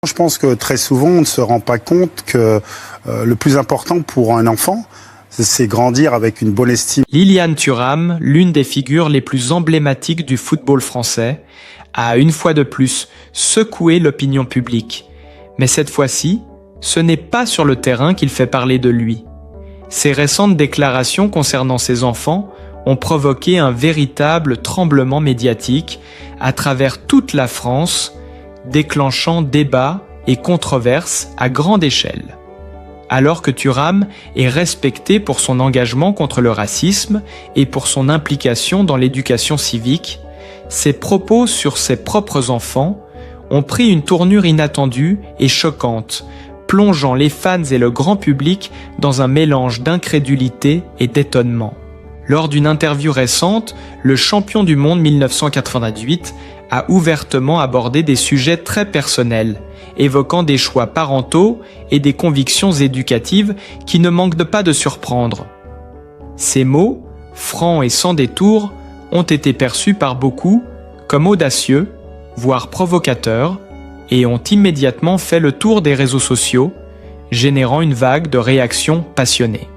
Je pense que très souvent, on ne se rend pas compte que le plus important pour un enfant, c'est grandir avec une bonne estime. Liliane Thuram, l'une des figures les plus emblématiques du football français, a une fois de plus secoué l'opinion publique. Mais cette fois-ci, ce n'est pas sur le terrain qu'il fait parler de lui. Ses récentes déclarations concernant ses enfants ont provoqué un véritable tremblement médiatique à travers toute la France, déclenchant débats et controverses à grande échelle. Alors que Thuram est respecté pour son engagement contre le racisme et pour son implication dans l'éducation civique, ses propos sur ses propres enfants ont pris une tournure inattendue et choquante, plongeant les fans et le grand public dans un mélange d'incrédulité et d'étonnement. Lors d'une interview récente, le champion du monde 1998 a ouvertement abordé des sujets très personnels, évoquant des choix parentaux et des convictions éducatives qui ne manquent pas de surprendre. Ces mots, francs et sans détour, ont été perçus par beaucoup comme audacieux, voire provocateurs, et ont immédiatement fait le tour des réseaux sociaux, générant une vague de réactions passionnées.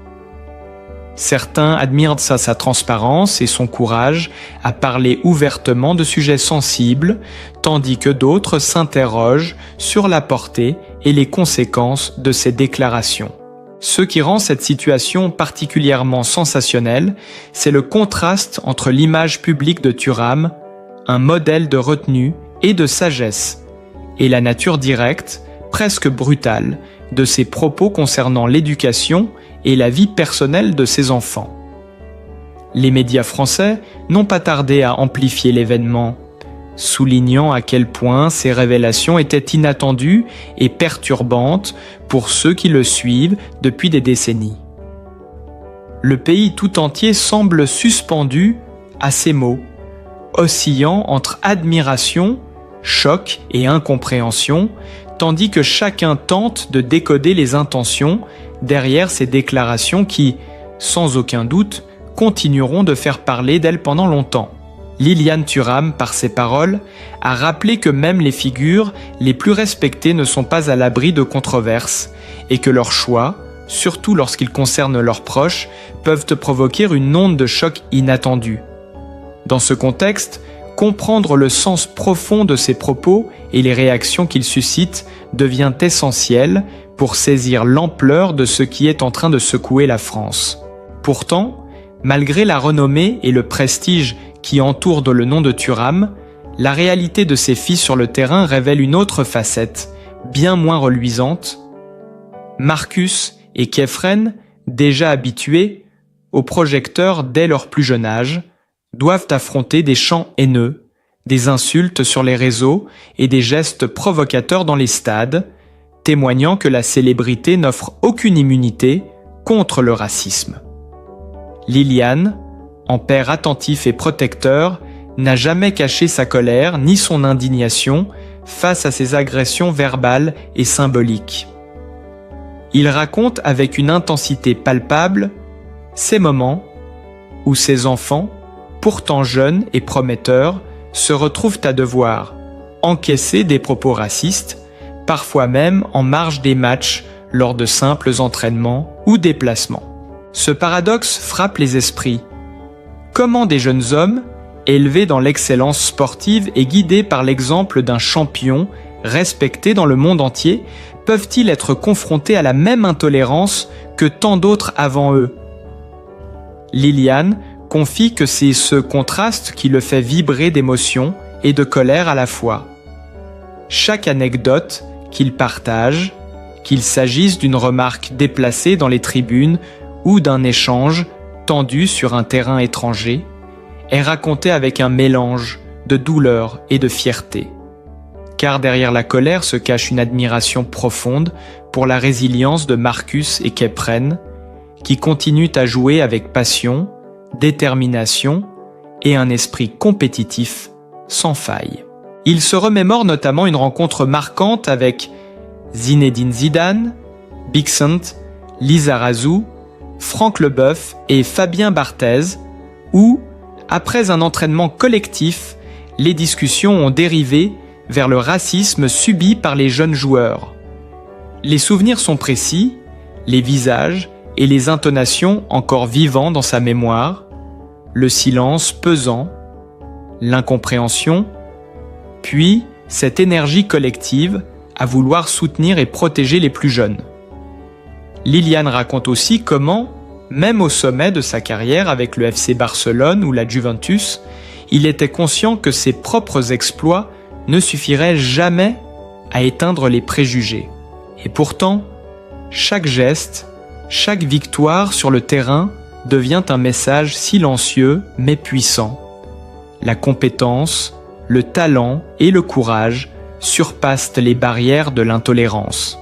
Certains admirent sa transparence et son courage à parler ouvertement de sujets sensibles, tandis que d'autres s'interrogent sur la portée et les conséquences de ces déclarations. Ce qui rend cette situation particulièrement sensationnelle, c'est le contraste entre l'image publique de Thuram, un modèle de retenue et de sagesse, et la nature directe, presque brutale, de ses propos concernant l'éducation et la vie personnelle de ses enfants. Les médias français n'ont pas tardé à amplifier l'événement, soulignant à quel point ces révélations étaient inattendues et perturbantes pour ceux qui le suivent depuis des décennies. Le pays tout entier semble suspendu à ces mots, oscillant entre admiration, choc et incompréhension, tandis que chacun tente de décoder les intentions derrière ces déclarations qui, sans aucun doute, continueront de faire parler d'elle pendant longtemps. Liliane Thuram, par ses paroles, a rappelé que même les figures les plus respectées ne sont pas à l'abri de controverses et que leurs choix, surtout lorsqu'ils concernent leurs proches, peuvent provoquer une onde de choc inattendue. Dans ce contexte, comprendre le sens profond de ces propos et les réactions qu'ils suscitent devient essentiel pour saisir l'ampleur de ce qui est en train de secouer la France. Pourtant, malgré la renommée et le prestige qui entourent le nom de Thuram, la réalité de ses fils sur le terrain révèle une autre facette, bien moins reluisante. Marcus et Khéphren, déjà habitués aux projecteurs dès leur plus jeune âge, doivent affronter des chants haineux, des insultes sur les réseaux et des gestes provocateurs dans les stades, témoignant que la célébrité n'offre aucune immunité contre le racisme. Liliane, en père attentif et protecteur, n'a jamais caché sa colère ni son indignation face à ces agressions verbales et symboliques. Il raconte avec une intensité palpable ces moments où ses enfants, pourtant jeunes et prometteurs, se retrouvent à devoir encaisser des propos racistes, parfois même en marge des matchs lors de simples entraînements ou déplacements. Ce paradoxe frappe les esprits. Comment des jeunes hommes, élevés dans l'excellence sportive et guidés par l'exemple d'un champion respecté dans le monde entier, peuvent-ils être confrontés à la même intolérance que tant d'autres avant eux? Liliane confie que c'est ce contraste qui le fait vibrer d'émotion et de colère à la fois. Chaque anecdote qu'il partage, qu'il s'agisse d'une remarque déplacée dans les tribunes ou d'un échange tendu sur un terrain étranger, est racontée avec un mélange de douleur et de fierté. Car derrière la colère se cache une admiration profonde pour la résilience de Marcus et Khéphren, qui continuent à jouer avec passion, détermination et un esprit compétitif sans faille. Il se remémore notamment une rencontre marquante avec Zinedine Zidane, Bixent, Lizarazu, Franck Leboeuf et Fabien Barthez, où, après un entraînement collectif, les discussions ont dérivé vers le racisme subi par les jeunes joueurs. Les souvenirs sont précis, les visages et les intonations encore vivants dans sa mémoire, le silence pesant, l'incompréhension, puis cette énergie collective à vouloir soutenir et protéger les plus jeunes. Lilian raconte aussi comment, même au sommet de sa carrière avec le FC Barcelone ou la Juventus, il était conscient que ses propres exploits ne suffiraient jamais à éteindre les préjugés. Et pourtant, chaque geste, chaque victoire sur le terrain devient un message silencieux mais puissant. La compétence, le talent et le courage surpassent les barrières de l'intolérance.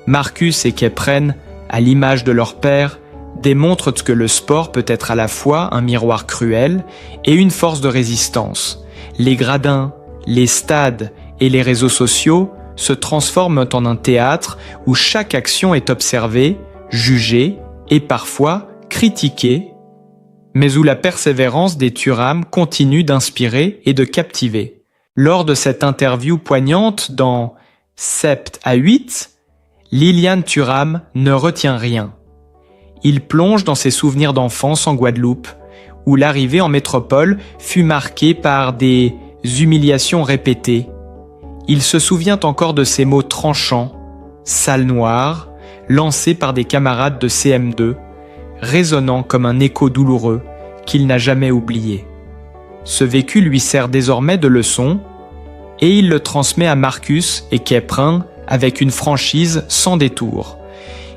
Marcus et Khéphren, à l'image de leur père, démontrent que le sport peut être à la fois un miroir cruel et une force de résistance. Les gradins, les stades et les réseaux sociaux se transforment en un théâtre où chaque action est observée, jugée et parfois critiquée, mais où la persévérance des Thuram continue d'inspirer et de captiver. Lors de cette interview poignante dans 7 à 8, Lilian Thuram ne retient rien. Il plonge dans ses souvenirs d'enfance en Guadeloupe, où l'arrivée en métropole fut marquée par des humiliations répétées. Il se souvient encore de ces mots tranchants, « salle noire », lancés par des camarades de CM2, résonnant comme un écho douloureux qu'il n'a jamais oublié. Ce vécu lui sert désormais de leçon, et il le transmet à Marcus et Khéphren avec une franchise sans détour.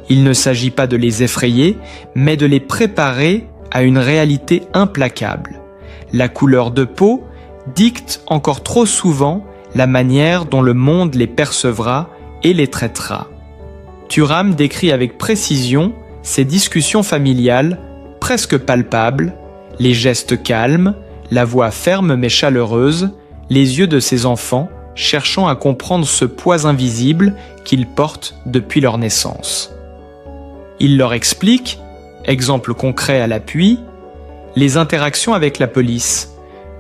Il ne s'agit pas de les effrayer, mais de les préparer à une réalité implacable. La couleur de peau dicte encore trop souvent la manière dont le monde les percevra et les traitera. Thuram décrit avec précision ces discussions familiales presque palpables, les gestes calmes, la voix ferme mais chaleureuse, les yeux de ses enfants cherchant à comprendre ce poids invisible qu'ils portent depuis leur naissance. Il leur explique, exemple concret à l'appui, les interactions avec la police,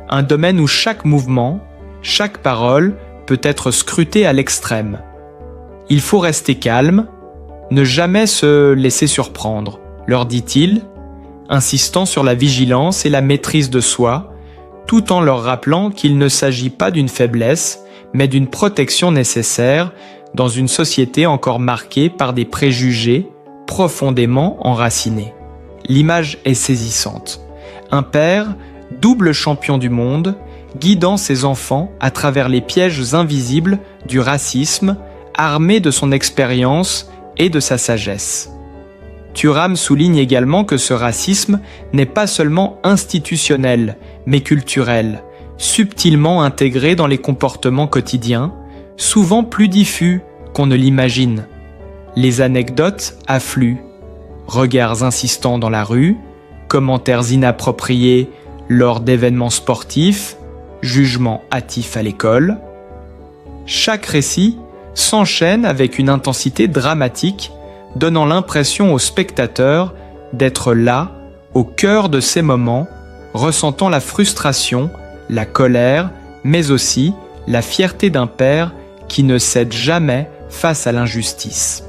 un domaine où chaque mouvement, chaque parole peut être scruté à l'extrême. Il faut rester calme, ne jamais se laisser surprendre, leur dit-il, insistant sur la vigilance et la maîtrise de soi, tout en leur rappelant qu'il ne s'agit pas d'une faiblesse, mais d'une protection nécessaire dans une société encore marquée par des préjugés profondément enracinés. L'image est saisissante. Un père, double champion du monde, guidant ses enfants à travers les pièges invisibles du racisme, armé de son expérience et de sa sagesse. Thuram souligne également que ce racisme n'est pas seulement institutionnel, mais culturel, subtilement intégré dans les comportements quotidiens, souvent plus diffus qu'on ne l'imagine. Les anecdotes affluent, regards insistants dans la rue, commentaires inappropriés lors d'événements sportifs, jugements hâtifs à l'école. Chaque récit s'enchaîne avec une intensité dramatique, donnant l'impression au spectateur d'être là, au cœur de ces moments, ressentant la frustration, la colère, mais aussi la fierté d'un père qui ne cède jamais face à l'injustice.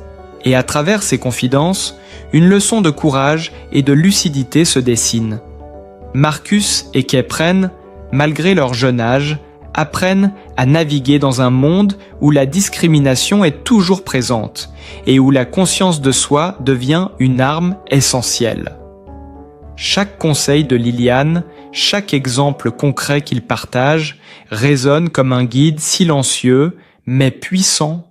Et à travers ces confidences, une leçon de courage et de lucidité se dessine. Marcus et Khéphren, malgré leur jeune âge, apprennent à naviguer dans un monde où la discrimination est toujours présente et où la conscience de soi devient une arme essentielle. Chaque conseil de Lilian, chaque exemple concret qu'il partage, résonne comme un guide silencieux mais puissant,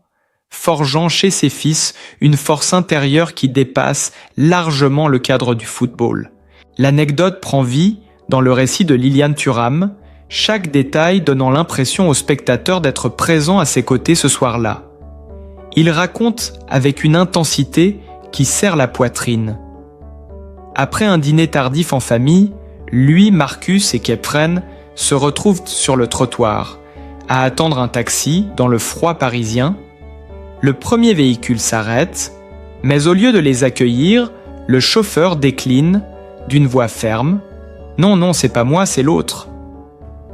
forgeant chez ses fils une force intérieure qui dépasse largement le cadre du football. L'anecdote prend vie dans le récit de Lilian Thuram, chaque détail donnant l'impression au spectateur d'être présent à ses côtés ce soir-là. Il raconte avec une intensité qui serre la poitrine. Après un dîner tardif en famille, lui, Marcus et Khéphren se retrouvent sur le trottoir, à attendre un taxi dans le froid parisien. Le premier véhicule s'arrête, mais au lieu de les accueillir, le chauffeur décline d'une voix ferme. « Non, non, c'est pas moi, c'est l'autre ».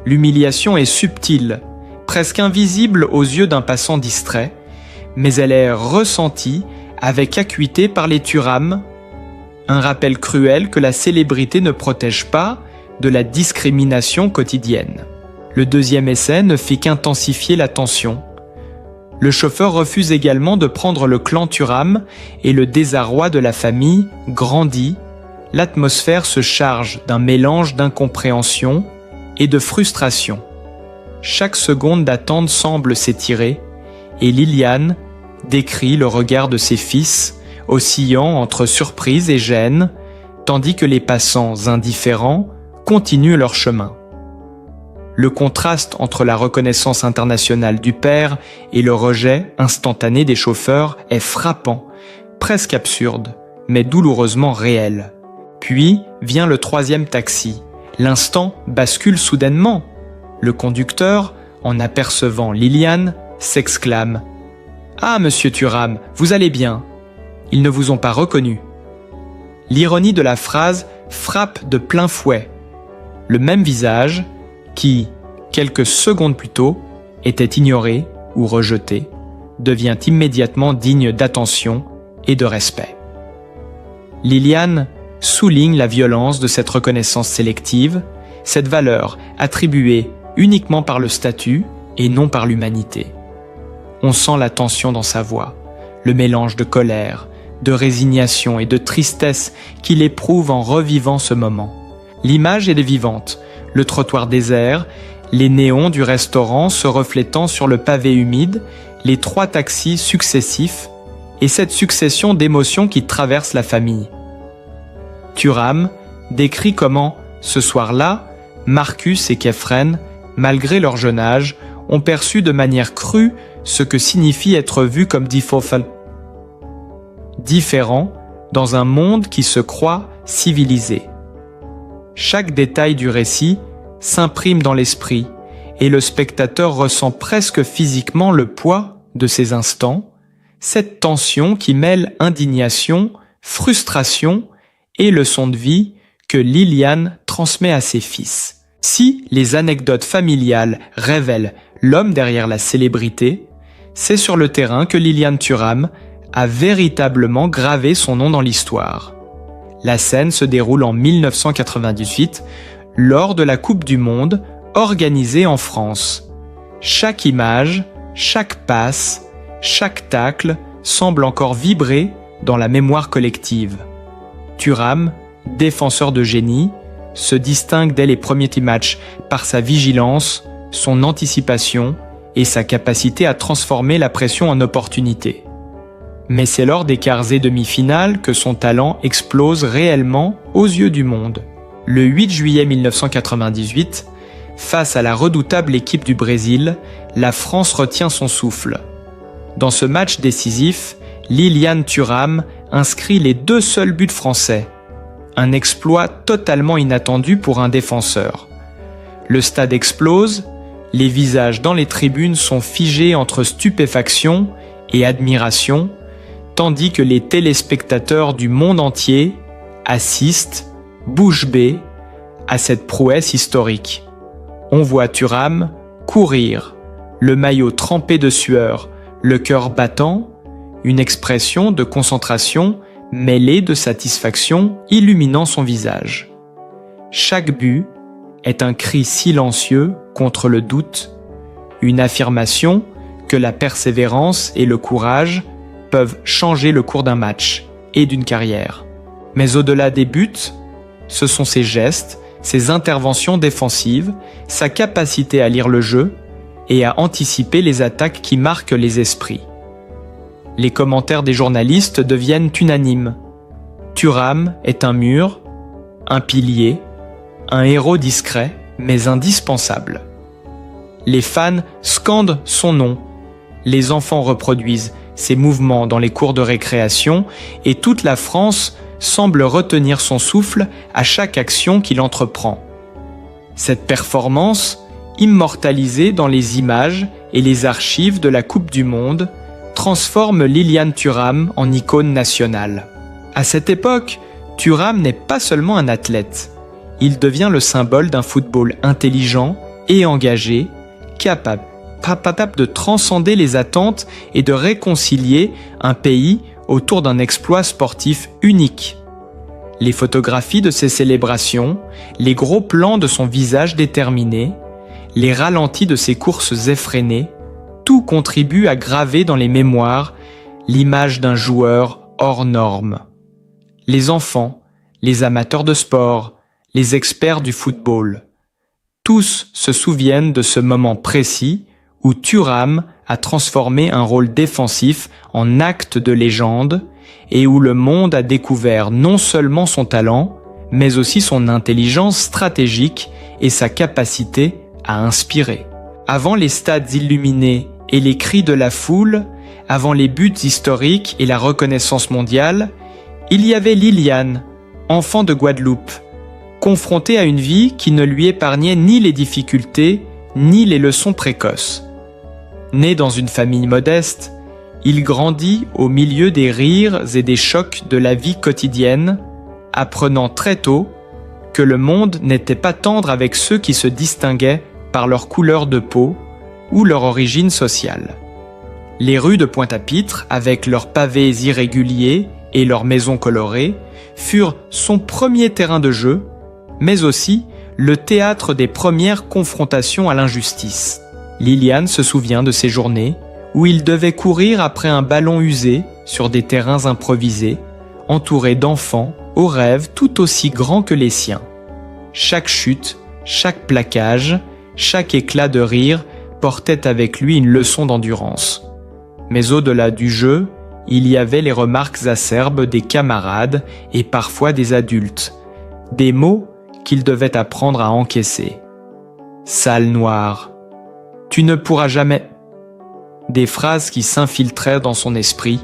L'humiliation est subtile, presque invisible aux yeux d'un passant distrait, mais elle est ressentie avec acuité par les Thuram, un rappel cruel que la célébrité ne protège pas de la discrimination quotidienne. Le deuxième essai ne fait qu'intensifier la tension. Le chauffeur refuse également de prendre le clan Thuram et le désarroi de la famille grandit. L'atmosphère se charge d'un mélange d'incompréhension et de frustration. Chaque seconde d'attente semble s'étirer et Liliane décrit le regard de ses fils oscillant entre surprise et gêne, tandis que les passants indifférents continuent leur chemin. Le contraste entre la reconnaissance internationale du père et le rejet instantané des chauffeurs est frappant, presque absurde, mais douloureusement réel. Puis vient le troisième taxi. L'instant bascule soudainement. Le conducteur, en apercevant Liliane, s'exclame « Ah, monsieur Thuram, vous allez bien ?» Ils ne vous ont pas reconnu. L'ironie de la phrase frappe de plein fouet. Le même visage qui, quelques secondes plus tôt, était ignoré ou rejeté, devient immédiatement digne d'attention et de respect. Liliane souligne la violence de cette reconnaissance sélective, cette valeur attribuée uniquement par le statut et non par l'humanité. On sent la tension dans sa voix, le mélange de colère, de résignation et de tristesse qu'il éprouve en revivant ce moment. L'image est vivante, le trottoir désert, les néons du restaurant se reflétant sur le pavé humide, les 3 taxis successifs et cette succession d'émotions qui traversent la famille. Thuram décrit comment, ce soir-là, Marcus et Kefren, malgré leur jeune âge, ont perçu de manière crue ce que signifie être vu comme différent dans un monde qui se croit civilisé. Chaque détail du récit s'imprime dans l'esprit et le spectateur ressent presque physiquement le poids de ces instants, cette tension qui mêle indignation, frustration et leçon de vie que Liliane transmet à ses fils. Si les anecdotes familiales révèlent l'homme derrière la célébrité, c'est sur le terrain que Liliane Thuram a véritablement gravé son nom dans l'histoire. La scène se déroule en 1998, lors de la Coupe du Monde organisée en France. Chaque image, chaque passe, chaque tacle semble encore vibrer dans la mémoire collective. Thuram, défenseur de génie, se distingue dès les premiers matchs par sa vigilance, son anticipation et sa capacité à transformer la pression en opportunité. Mais c'est lors des quarts et demi-finales que son talent explose réellement aux yeux du monde. Le 8 juillet 1998, face à la redoutable équipe du Brésil, la France retient son souffle. Dans ce match décisif, Liliane Thuram inscrit les 2 seuls buts français. Un exploit totalement inattendu pour un défenseur. Le stade explose, les visages dans les tribunes sont figés entre stupéfaction et admiration, tandis que les téléspectateurs du monde entier assistent, bouche bée, à cette prouesse historique. On voit Thuram courir, le maillot trempé de sueur, le cœur battant, une expression de concentration mêlée de satisfaction illuminant son visage. Chaque but est un cri silencieux contre le doute, une affirmation que la persévérance et le courage peuvent changer le cours d'un match et d'une carrière. Mais au-delà des buts, ce sont ses gestes, ses interventions défensives, sa capacité à lire le jeu et à anticiper les attaques qui marquent les esprits. Les commentaires des journalistes deviennent unanimes. Thuram est un mur, un pilier, un héros discret mais indispensable. Les fans scandent son nom, les enfants reproduisent ses mouvements dans les cours de récréation et toute la France semble retenir son souffle à chaque action qu'il entreprend. Cette performance, immortalisée dans les images et les archives de la Coupe du Monde, transforme Liliane Thuram en icône nationale. À cette époque, Thuram n'est pas seulement un athlète. Il devient le symbole d'un football intelligent et engagé, capable capable de transcender les attentes et de réconcilier un pays autour d'un exploit sportif unique. Les photographies de ses célébrations, les gros plans de son visage déterminé, les ralentis de ses courses effrénées, tout contribue à graver dans les mémoires l'image d'un joueur hors norme. Les enfants, les amateurs de sport, les experts du football, tous se souviennent de ce moment précis où Thuram a transformé un rôle défensif en acte de légende et où le monde a découvert non seulement son talent, mais aussi son intelligence stratégique et sa capacité à inspirer. Avant les stades illuminés et les cris de la foule, avant les buts historiques et la reconnaissance mondiale, il y avait Liliane, enfant de Guadeloupe, confrontée à une vie qui ne lui épargnait ni les difficultés, ni les leçons précoces. Né dans une famille modeste, il grandit au milieu des rires et des chocs de la vie quotidienne, apprenant très tôt que le monde n'était pas tendre avec ceux qui se distinguaient par leur couleur de peau ou leur origine sociale. Les rues de Pointe-à-Pitre, avec leurs pavés irréguliers et leurs maisons colorées, furent son premier terrain de jeu, mais aussi le théâtre des premières confrontations à l'injustice. Liliane se souvient de ces journées où il devait courir après un ballon usé sur des terrains improvisés, entouré d'enfants aux rêves tout aussi grands que les siens. Chaque chute, chaque plaquage, chaque éclat de rire portait avec lui une leçon d'endurance. Mais au-delà du jeu, il y avait les remarques acerbes des camarades et parfois des adultes, des mots qu'il devait apprendre à encaisser. « Sale noire »,« tu ne pourras jamais », des phrases qui s'infiltraient dans son esprit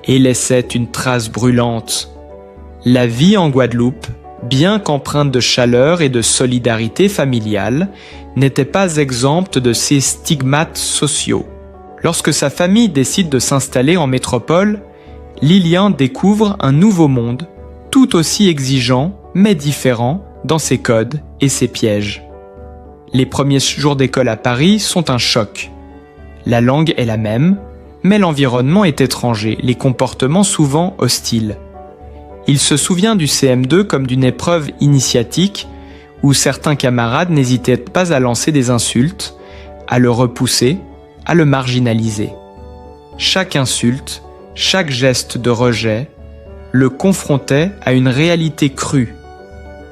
et laissaient une trace brûlante. La vie en Guadeloupe, bien qu'empreinte de chaleur et de solidarité familiale, n'était pas exempte de ces stigmates sociaux. Lorsque sa famille décide de s'installer en métropole, Lilian découvre un nouveau monde, tout aussi exigeant, mais différent dans ses codes et ses pièges. Les premiers jours d'école à Paris sont un choc. La langue est la même, mais l'environnement est étranger, les comportements souvent hostiles. Il se souvient du CM2 comme d'une épreuve initiatique où certains camarades n'hésitaient pas à lancer des insultes, à le repousser, à le marginaliser. Chaque insulte, chaque geste de rejet, le confrontait à une réalité crue.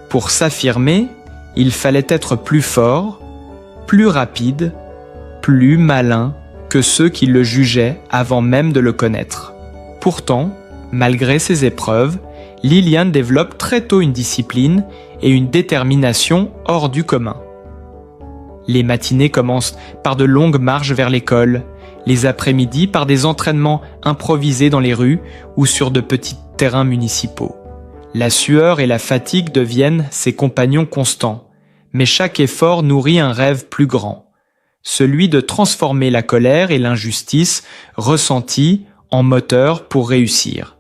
Pour s'affirmer, il fallait être plus fort, plus rapide, plus malin que ceux qui le jugeaient avant même de le connaître. Pourtant, malgré ces épreuves, Liliane développe très tôt une discipline et une détermination hors du commun. Les matinées commencent par de longues marches vers l'école, les après-midi par des entraînements improvisés dans les rues ou sur de petits terrains municipaux. La sueur et la fatigue deviennent ses compagnons constants, mais chaque effort nourrit un rêve plus grand, celui de transformer la colère et l'injustice ressenties en moteur pour réussir.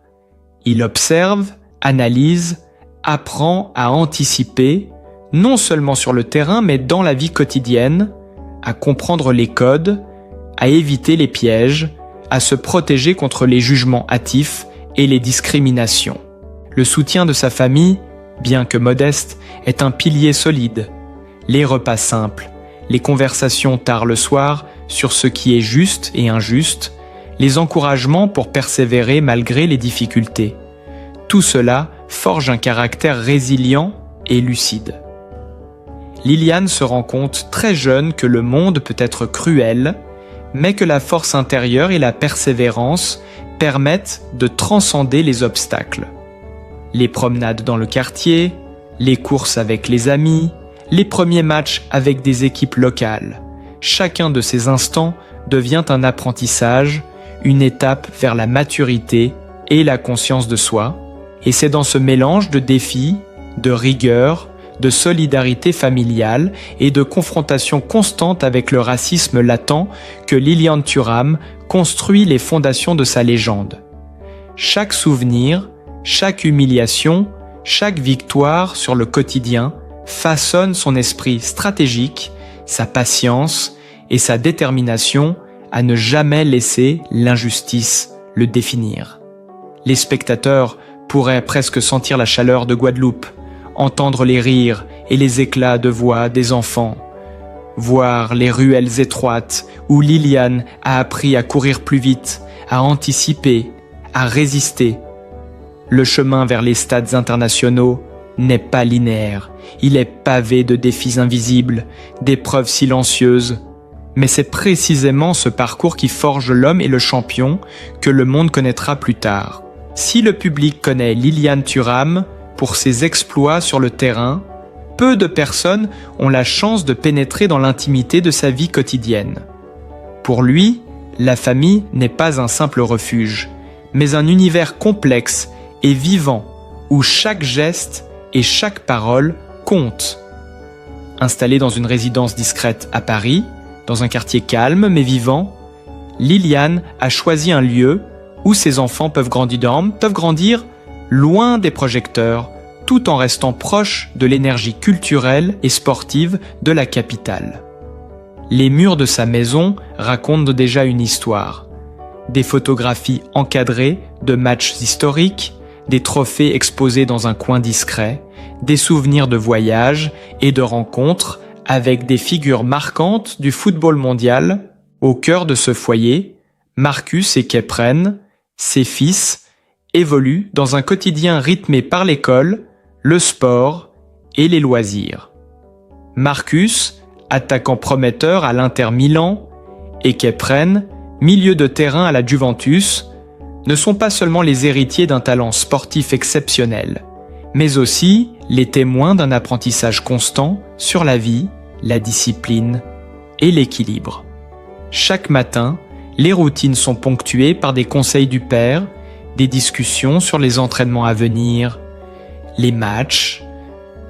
Il observe, analyse, apprend à anticiper, non seulement sur le terrain mais dans la vie quotidienne, à comprendre les codes, à éviter les pièges, à se protéger contre les jugements hâtifs et les discriminations. Le soutien de sa famille, bien que modeste, est un pilier solide. Les repas simples, les conversations tard le soir sur ce qui est juste et injuste, les encouragements pour persévérer malgré les difficultés. Tout cela forge un caractère résilient et lucide. Liliane se rend compte très jeune que le monde peut être cruel, mais que la force intérieure et la persévérance permettent de transcender les obstacles. Les promenades dans le quartier, les courses avec les amis, les premiers matchs avec des équipes locales. Chacun de ces instants devient un apprentissage, une étape vers la maturité et la conscience de soi. Et c'est dans ce mélange de défis, de rigueur, de solidarité familiale et de confrontation constante avec le racisme latent que Lilian Thuram construit les fondations de sa légende. Chaque souvenir, chaque humiliation, chaque victoire sur le quotidien façonne son esprit stratégique, sa patience et sa détermination à ne jamais laisser l'injustice le définir. Les spectateurs pourraient presque sentir la chaleur de Guadeloupe, entendre les rires et les éclats de voix des enfants, voir les ruelles étroites où Liliane a appris à courir plus vite, à anticiper, à résister. Le chemin vers les stades internationaux n'est pas linéaire, il est pavé de défis invisibles, d'épreuves silencieuses, mais c'est précisément ce parcours qui forge l'homme et le champion que le monde connaîtra plus tard. Si le public connaît Liliane Thuram pour ses exploits sur le terrain, peu de personnes ont la chance de pénétrer dans l'intimité de sa vie quotidienne. Pour lui, la famille n'est pas un simple refuge, mais un univers complexe et vivant où chaque geste et chaque parole comptent. Installée dans une résidence discrète à Paris, dans un quartier calme mais vivant, Liliane a choisi un lieu où ses enfants peuvent grandir loin des projecteurs, tout en restant proches de l'énergie culturelle et sportive de la capitale. Les murs de sa maison racontent déjà une histoire. Des photographies encadrées de matchs historiques, des trophées exposés dans un coin discret, des souvenirs de voyages et de rencontres avec des figures marquantes du football mondial. Au cœur de ce foyer, Marcus et Khéphren, ses fils, évoluent dans un quotidien rythmé par l'école, le sport et les loisirs. Marcus, attaquant prometteur à l'Inter Milan, et Khéphren, milieu de terrain à la Juventus, ne sont pas seulement les héritiers d'un talent sportif exceptionnel, mais aussi les témoins d'un apprentissage constant sur la vie, la discipline et l'équilibre. Chaque matin, les routines sont ponctuées par des conseils du père, des discussions sur les entraînements à venir, les matchs,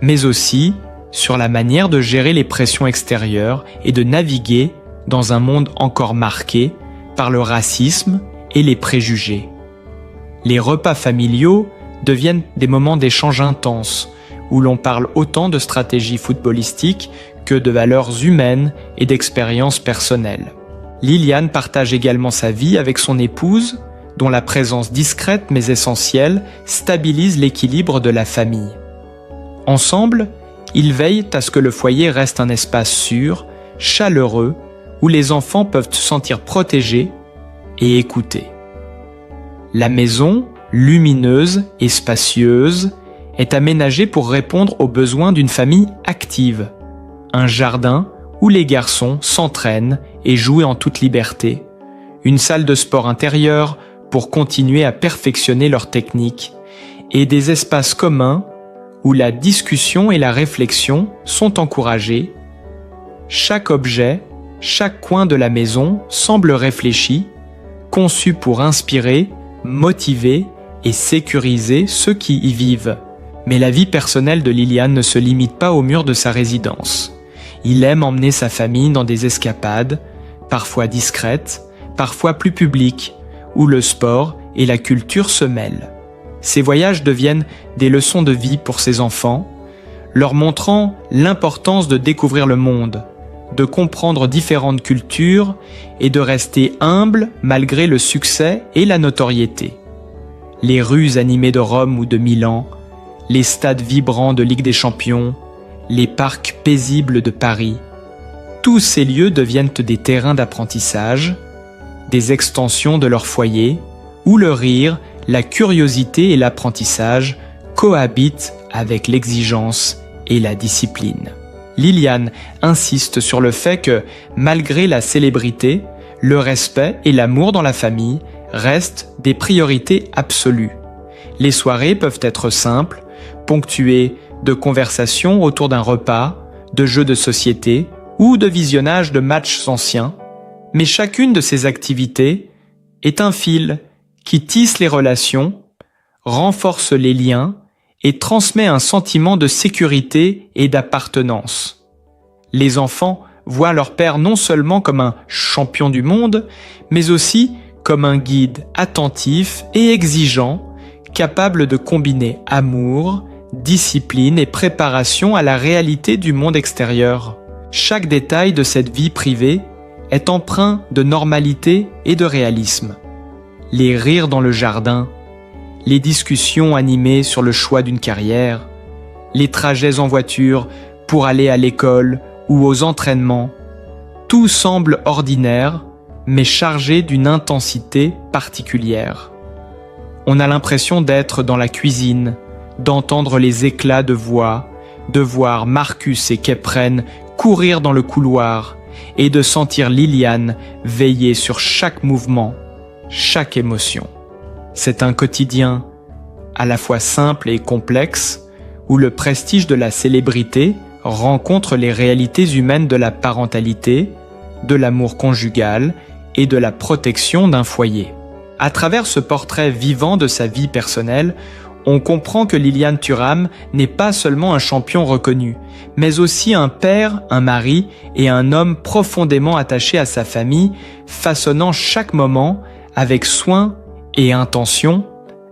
mais aussi sur la manière de gérer les pressions extérieures et de naviguer dans un monde encore marqué par le racisme et les préjugés. Les repas familiaux deviennent des moments d'échange intenses où l'on parle autant de stratégies footballistiques que de valeurs humaines et d'expériences personnelles. Liliane partage également sa vie avec son épouse, dont la présence discrète mais essentielle stabilise l'équilibre de la famille. Ensemble, ils veillent à ce que le foyer reste un espace sûr, chaleureux, où les enfants peuvent se sentir protégés et écoutés. La maison, lumineuse et spacieuse, est aménagée pour répondre aux besoins d'une famille active. Un jardin où les garçons s'entraînent et jouent en toute liberté. Une salle de sport intérieure pour continuer à perfectionner leur technique. Et des espaces communs où la discussion et la réflexion sont encouragées. Chaque objet, chaque coin de la maison semble réfléchi, conçu pour inspirer, motiver et sécuriser ceux qui y vivent. Mais la vie personnelle de Liliane ne se limite pas aux murs de sa résidence. Il aime emmener sa famille dans des escapades, parfois discrètes, parfois plus publiques, où le sport et la culture se mêlent. Ces voyages deviennent des leçons de vie pour ses enfants, leur montrant l'importance de découvrir le monde, de comprendre différentes cultures et de rester humble malgré le succès et la notoriété. Les rues animées de Rome ou de Milan, les stades vibrants de Ligue des Champions, les parcs paisibles de Paris, tous ces lieux deviennent des terrains d'apprentissage, des extensions de leur foyer, où le rire, la curiosité et l'apprentissage cohabitent avec l'exigence et la discipline. Liliane insiste sur le fait que, malgré la célébrité, le respect et l'amour dans la famille restent des priorités absolues. Les soirées peuvent être simples, ponctuées de conversations autour d'un repas, de jeux de société ou de visionnage de matchs anciens, mais chacune de ces activités est un fil qui tisse les relations, renforce les liens et transmet un sentiment de sécurité et d'appartenance. Les enfants voient leur père non seulement comme un champion du monde, mais aussi comme un guide attentif et exigeant, capable de combiner amour, discipline et préparation à la réalité du monde extérieur. Chaque détail de cette vie privée est empreint de normalité et de réalisme. Les rires dans le jardin, les discussions animées sur le choix d'une carrière, les trajets en voiture pour aller à l'école ou aux entraînements, tout semble ordinaire, mais chargé d'une intensité particulière. On a l'impression d'être dans la cuisine, d'entendre les éclats de voix, de voir Marcus et Kepren courir dans le couloir et de sentir Liliane veiller sur chaque mouvement, chaque émotion. C'est un quotidien à la fois simple et complexe où le prestige de la célébrité rencontre les réalités humaines de la parentalité, de l'amour conjugal et de la protection d'un foyer. À travers ce portrait vivant de sa vie personnelle, on comprend que Liliane Thuram n'est pas seulement un champion reconnu, mais aussi un père, un mari et un homme profondément attaché à sa famille, façonnant chaque moment avec soin et intention,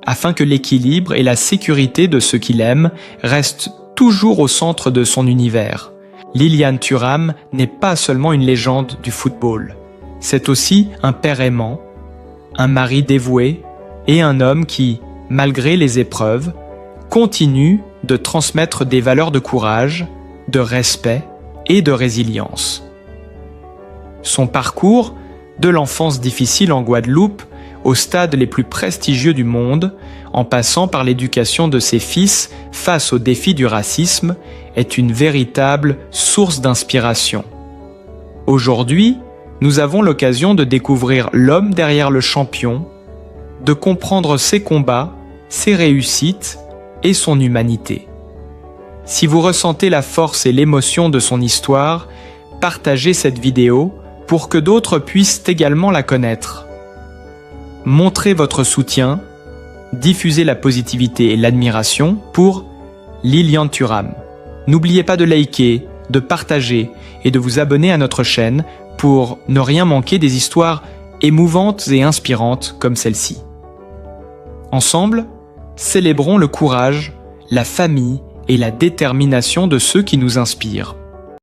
afin que l'équilibre et la sécurité de ceux qu'il aime restent toujours au centre de son univers. Liliane Thuram n'est pas seulement une légende du football, c'est aussi un père aimant, un mari dévoué et un homme qui, malgré les épreuves, continue de transmettre des valeurs de courage, de respect et de résilience. Son parcours, de l'enfance difficile en Guadeloupe aux stades les plus prestigieux du monde, en passant par l'éducation de ses fils face aux défis du racisme, est une véritable source d'inspiration. Aujourd'hui, nous avons l'occasion de découvrir l'homme derrière le champion, de comprendre ses combats, ses réussites et son humanité. Si vous ressentez la force et l'émotion de son histoire, partagez cette vidéo pour que d'autres puissent également la connaître. Montrez votre soutien, diffusez la positivité et l'admiration pour Liliane Thuram. N'oubliez pas de liker, de partager et de vous abonner à notre chaîne pour ne rien manquer des histoires émouvantes et inspirantes comme celle-ci. Ensemble, célébrons le courage, la famille et la détermination de ceux qui nous inspirent.